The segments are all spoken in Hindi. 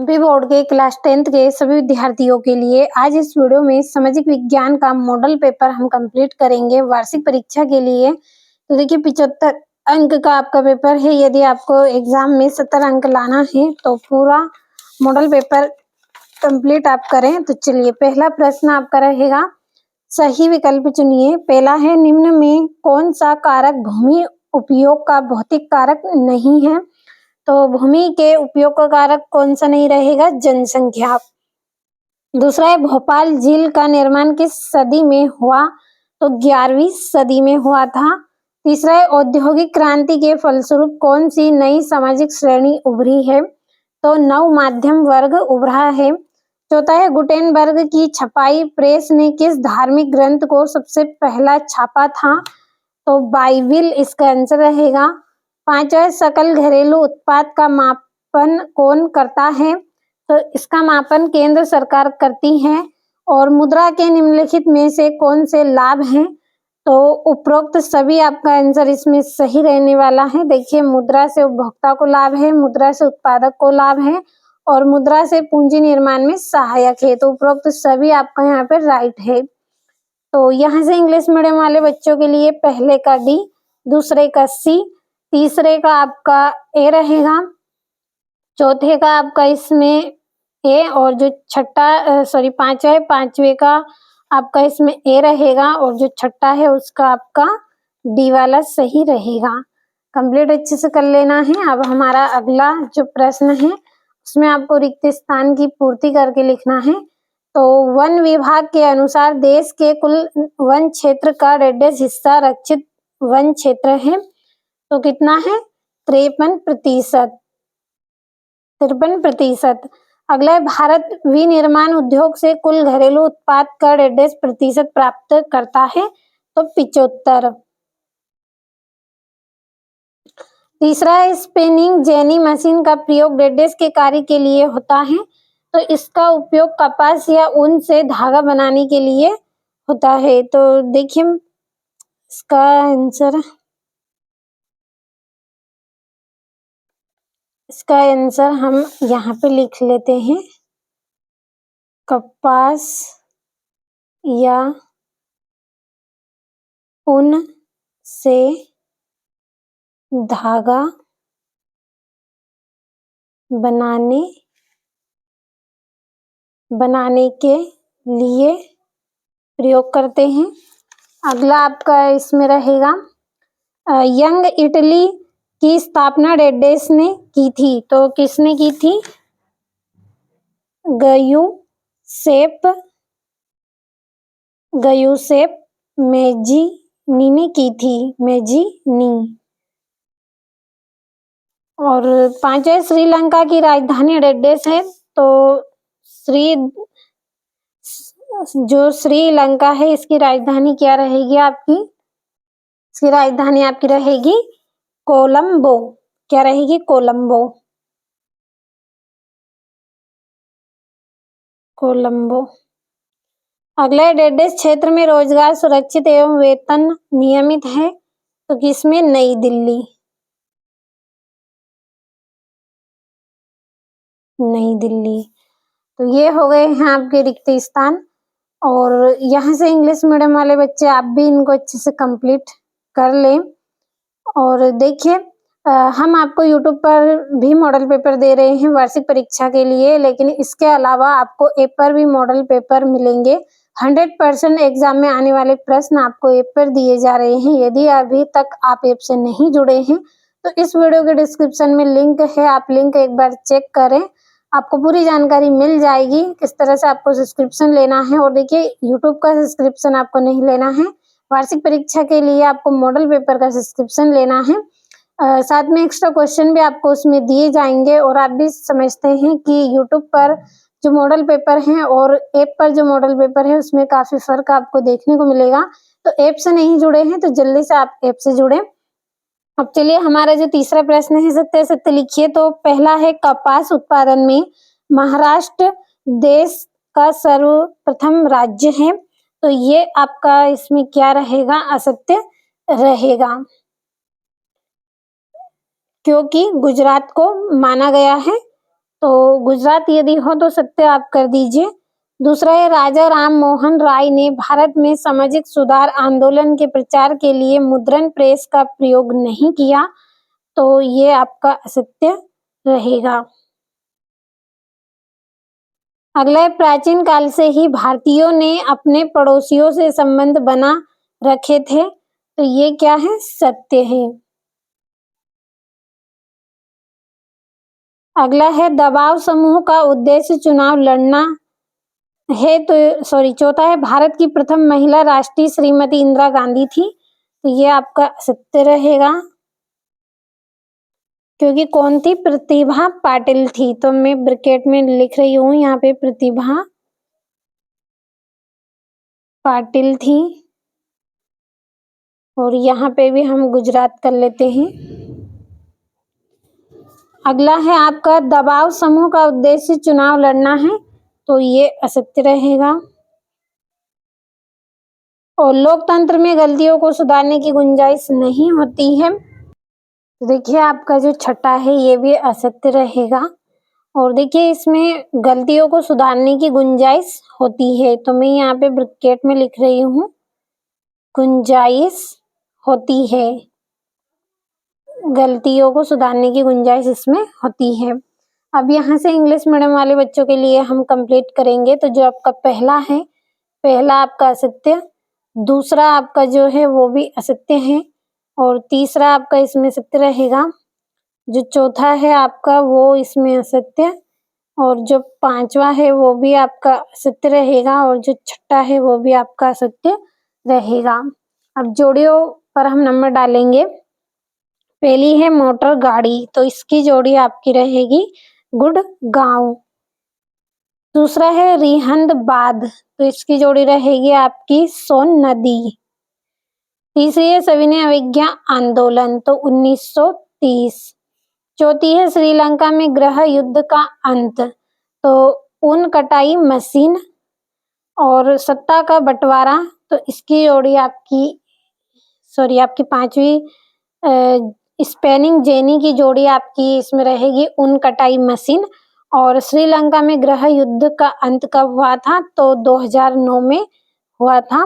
एमपी बोर्ड के क्लास 10th के सभी विद्यार्थियों के लिए आज इस वीडियो में सामाजिक विज्ञान का मॉडल पेपर हम कंप्लीट करेंगे वार्षिक परीक्षा के लिए। तो देखिए 75 अंक का आपका पेपर है। यदि आपको एग्जाम में 70 अंक लाना है तो पूरा मॉडल पेपर कंप्लीट आप करें। तो चलिए पहला प्रश्न आपका रहेगा, सही विकल्प चुनिए। पहला है, निम्न में कौन सा कारक भूमि उपयोग का भौतिक कारक नहीं है? तो भूमि के उपयोग का कारक कौन सा नहीं रहेगा? जनसंख्या। दूसरा है, भोपाल झील का निर्माण किस सदी में हुआ? तो 11वीं सदी में हुआ था। तीसरा है, औद्योगिक क्रांति के फलस्वरूप कौन सी नई सामाजिक श्रेणी उभरी है? तो नव मध्यम वर्ग उभरा है। चौथा है, गुटेनबर्ग की छपाई प्रेस ने किस धार्मिक ग्रंथ को सबसे पहला छापा था? तो बाइबिल इसका आंसर रहेगा। पांचवा, सकल घरेलू उत्पाद का मापन कौन करता है? तो इसका मापन केंद्र सरकार करती है। और मुद्रा के निम्नलिखित में से कौन से लाभ हैं? तो उपरोक्त सभी आपका आंसर इसमें सही रहने वाला है। देखिए, मुद्रा से उपभोक्ता को लाभ है, मुद्रा से उत्पादक को लाभ है और मुद्रा से पूंजी निर्माण में सहायक है। तो उपरोक्त सभी आपका यहाँ पे राइट है। तो यहाँ से इंग्लिश मीडियम वाले बच्चों के लिए पहले का डी, दूसरे का सी, तीसरे का आपका ए रहेगा, चौथे का आपका इसमें ए और जो छठा पांचवा है, पांचवे का आपका इसमें ए रहेगा और जो छठा है उसका आपका डी वाला सही रहेगा। कंप्लीट अच्छे से कर लेना है। अब हमारा अगला जो प्रश्न है उसमें आपको रिक्त स्थान की पूर्ति करके लिखना है। तो वन विभाग के अनुसार देश के कुल वन क्षेत्र का रेडियस हिस्सा रक्षित वन क्षेत्र है। तो कितना है? 53%। अगला है, भारत विनिर्माण उद्योग से कुल घरेलू उत्पाद का 1.5% प्राप्त करता है। तो 75। तीसरा है, स्पिनिंग जेनी मशीन का प्रयोग डेडेस के कार्य के लिए होता है। तो इसका उपयोग कपास या ऊन से धागा बनाने के लिए होता है। तो देखिए इसका आंसर हम यहाँ पे लिख लेते हैं, कपास या ऊन से धागा बनाने के लिए प्रयोग करते हैं। अगला आपका इसमें रहेगा, यंग इटली की स्थापना डेडेस ने की थी। तो किसने की थी? गयुसेप मेजीनी ने की थी, मेजीनी। और पांचवा, श्रीलंका की राजधानी डेडेस है। तो जो श्रीलंका है इसकी राजधानी क्या रहेगी आपकी? इसकी राजधानी आपकी रहेगी कोलंबो। क्या रहेगी? कोलंबो। अगला, डेडेस क्षेत्र में रोजगार सुरक्षित एवं वेतन नियमित है। तो किसमें? नई दिल्ली। तो ये हो गए हैं आपके रिक्त स्थान। और यहाँ से इंग्लिश मीडियम वाले बच्चे आप भी इनको अच्छे से कंप्लीट कर लें। और देखिए, हम आपको YouTube पर भी मॉडल पेपर दे रहे हैं वार्षिक परीक्षा के लिए, लेकिन इसके अलावा आपको ऐप पर भी मॉडल पेपर मिलेंगे। 100% एग्जाम में आने वाले प्रश्न आपको ऐप पर दिए जा रहे हैं। यदि अभी तक आप ऐप से नहीं जुड़े हैं तो इस वीडियो के डिस्क्रिप्शन में लिंक है, आप लिंक एक बार चेक करें, आपको पूरी जानकारी मिल जाएगी किस तरह से आपको सब्सक्रिप्शन लेना है। और देखिए, यूट्यूब का सब्सक्रिप्शन आपको नहीं लेना है, वार्षिक परीक्षा के लिए आपको मॉडल पेपर का सब्सक्रिप्शन लेना है। साथ में एक्स्ट्रा क्वेश्चन भी आपको उसमें दिए जाएंगे। और आप भी समझते हैं कि यूट्यूब पर जो मॉडल पेपर हैं और ऐप पर जो मॉडल पेपर है उसमें काफी फर्क आपको देखने को मिलेगा। तो ऐप से नहीं जुड़े हैं तो जल्दी से आप ऐप से जुड़े। अब चलिए, हमारा जो तीसरा प्रश्न है, सत्य सत्य लिखिए। तो पहला है, कपास उत्पादन में महाराष्ट्र देश का सर्वप्रथम राज्य है। तो ये आपका इसमें क्या रहेगा? असत्य रहेगा, क्योंकि गुजरात को माना गया है तो गुजरात यदि हो तो सत्य आप कर दीजिए। दूसरा है राजा राम मोहन राय ने भारत में सामाजिक सुधार आंदोलन के प्रचार के लिए मुद्रण प्रेस का प्रयोग नहीं किया, तो ये आपका असत्य रहेगा। अगला है प्राचीन काल से ही भारतीयों ने अपने पड़ोसियों से संबंध बना रखे थे, तो ये क्या है? सत्य है। अगला है दबाव समूह का उद्देश्य चुनाव लड़ना है, तो सॉरी चौथा है भारत की प्रथम महिला राष्ट्रीय श्रीमती इंदिरा गांधी थी, तो ये आपका सत्य रहेगा। क्योंकि कौन थी? प्रतिभा पाटिल थी, तो मैं ब्रैकेट में लिख रही हूँ यहाँ पे प्रतिभा पाटिल थी। और यहाँ पे भी हम गुजरात कर लेते हैं। अगला है आपका दबाव समूह का उद्देश्य चुनाव लड़ना है, तो ये असत्य रहेगा। और लोकतंत्र में गलतियों को सुधारने की गुंजाइश नहीं होती है, तो देखिए आपका जो छठा है ये भी असत्य रहेगा। और देखिए इसमें गलतियों को सुधारने की गुंजाइश होती है, तो मैं यहाँ पे ब्रैकेट में लिख रही हूँ गुंजाइश होती है, गलतियों को सुधारने की गुंजाइश इसमें होती है। अब यहाँ से इंग्लिश मीडियम वाले बच्चों के लिए हम कंप्लीट करेंगे, तो जो आपका पहला है, पहला आपका असत्य, दूसरा आपका जो है वो भी असत्य है, और तीसरा आपका इसमें सत्य रहेगा। जो चौथा है आपका वो इसमें असत्य, और जो पांचवा है वो भी आपका असत्य रहेगा, और जो छठा है वो भी आपका असत्य रहेगा। अब जोड़ियों पर हम नंबर डालेंगे। पहली है मोटर गाड़ी, तो इसकी जोड़ी आपकी रहेगी गुड़गांव। दूसरा है रिहंद बाद, तो इसकी जोड़ी रहेगी आपकी सोन नदी। तीसरी है सविनय अवज्ञा आंदोलन, तो 1930। चौथी है श्रीलंका में गृह युद्ध का अंत, तो ऊन कटाई मशीन। और सत्ता का बंटवारा, तो इसकी जोड़ी आपकी आपकी पांचवी स्पेनिंग जेनी की जोड़ी आपकी इसमें रहेगी ऊन कटाई मशीन। और श्रीलंका में गृह युद्ध का अंत कब हुआ था? तो 2009 में हुआ था।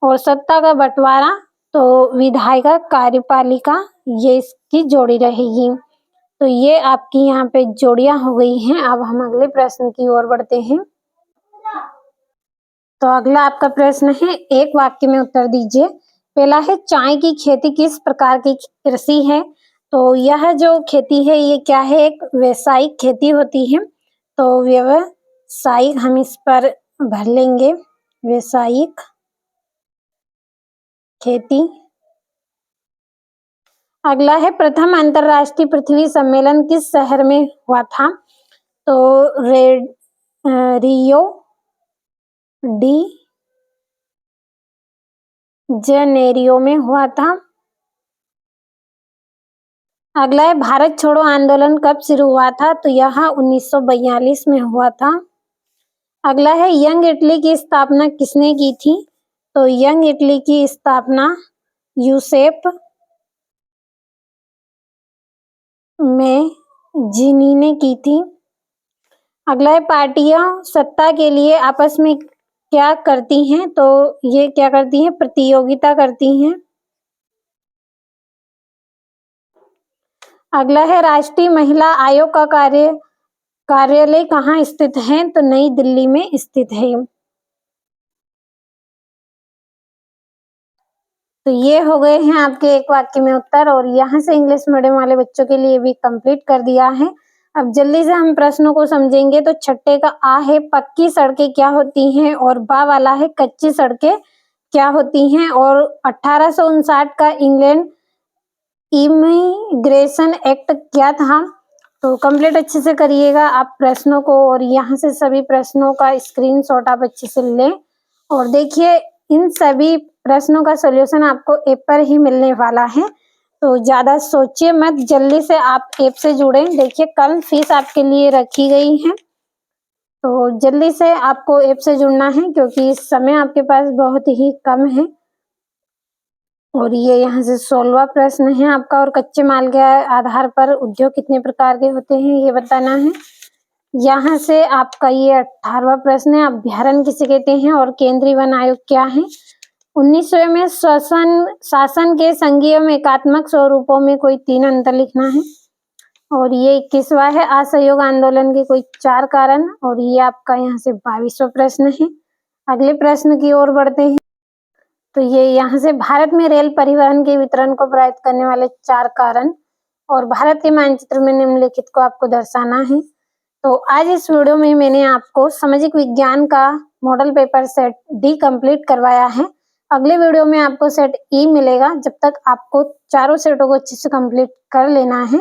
और सत्ता का बंटवारा, तो विधायिका कार्यपालिका, ये इसकी जोड़ी रहेगी। तो ये आपकी यहाँ पे जोड़ियां हो गई हैं। अब हम अगले प्रश्न की ओर बढ़ते हैं। तो अगला आपका प्रश्न है, एक वाक्य में उत्तर दीजिए। पहला है चाय की खेती किस प्रकार की कृषि है? तो यह जो खेती है ये क्या है? एक व्यावसायिक खेती होती है, तो व्यावसायिक हम इस पर भर लेंगे, व्यावसायिक खेती। अगला है प्रथम अंतरराष्ट्रीय पृथ्वी सम्मेलन किस शहर में हुआ था? तो रियो डी जनेरियो में हुआ था। अगला है भारत छोड़ो आंदोलन कब शुरू हुआ था? तो यह 1942 में हुआ था। अगला है यंग इटली की स्थापना किसने की थी? तो यंग इटली की स्थापना यूसेप में जिनी ने की थी। अगला है पार्टियां सत्ता के लिए आपस में क्या करती हैं? तो ये क्या करती हैं? प्रतियोगिता करती हैं। अगला है राष्ट्रीय महिला आयोग का कार्यालय कहाँ स्थित है? तो नई दिल्ली में स्थित है। तो ये हो गए हैं आपके एक वाक्य में उत्तर, और यहाँ से इंग्लिश मीडियम वाले बच्चों के लिए भी कंप्लीट कर दिया है। अब जल्दी से हम प्रश्नों को समझेंगे। तो छठे का आ है पक्की सड़कें क्या होती हैं, और बा वाला है कच्ची सड़कें क्या होती हैं। और 1859 का इंग्लैंड इमिग्रेशन एक्ट क्या था? तो कंप्लीट अच्छे से करिएगा आप प्रश्नों को, और यहाँ से सभी प्रश्नों का स्क्रीनशॉट आप अच्छे से लें। और देखिए इन सभी प्रश्नों का सॉल्यूशन आपको ऐप पर ही मिलने वाला है, तो ज्यादा सोचिए मत, जल्दी से आप ऐप से जुड़ें। देखिए कल फीस आपके लिए रखी गई है, तो जल्दी से आपको ऐप से जुड़ना है, क्योंकि समय आपके पास बहुत ही कम है। और ये यहाँ से 16वां प्रश्न है आपका, और कच्चे माल के आधार पर उद्योग कितने प्रकार के होते हैं ये बताना है। यहाँ से आपका ये 18वां प्रश्न है, अभ्यारण्य किसे कहते हैं और केंद्रीय वन आयोग क्या है? 1900 में शासन के संघीय में एकात्मक स्वरूपों में कोई 3 अंतर लिखना है। और ये 21वां है, असहयोग आंदोलन के कोई 4 कारण। और ये आपका यहाँ से 22वां प्रश्न है। अगले प्रश्न की ओर बढ़ते हैं। तो ये यहाँ से भारत में रेल परिवहन के वितरण को प्रभावित करने वाले 4 कारण और भारत के मानचित्र में निम्नलिखित को आपको दर्शाना है। तो आज इस वीडियो में मैंने आपको सामाजिक विज्ञान का model paper set D complete करवाया है। अगले वीडियो में आपको सेट ई मिलेगा। जब तक आपको चारों सेटों को अच्छे से कंप्लीट कर लेना है।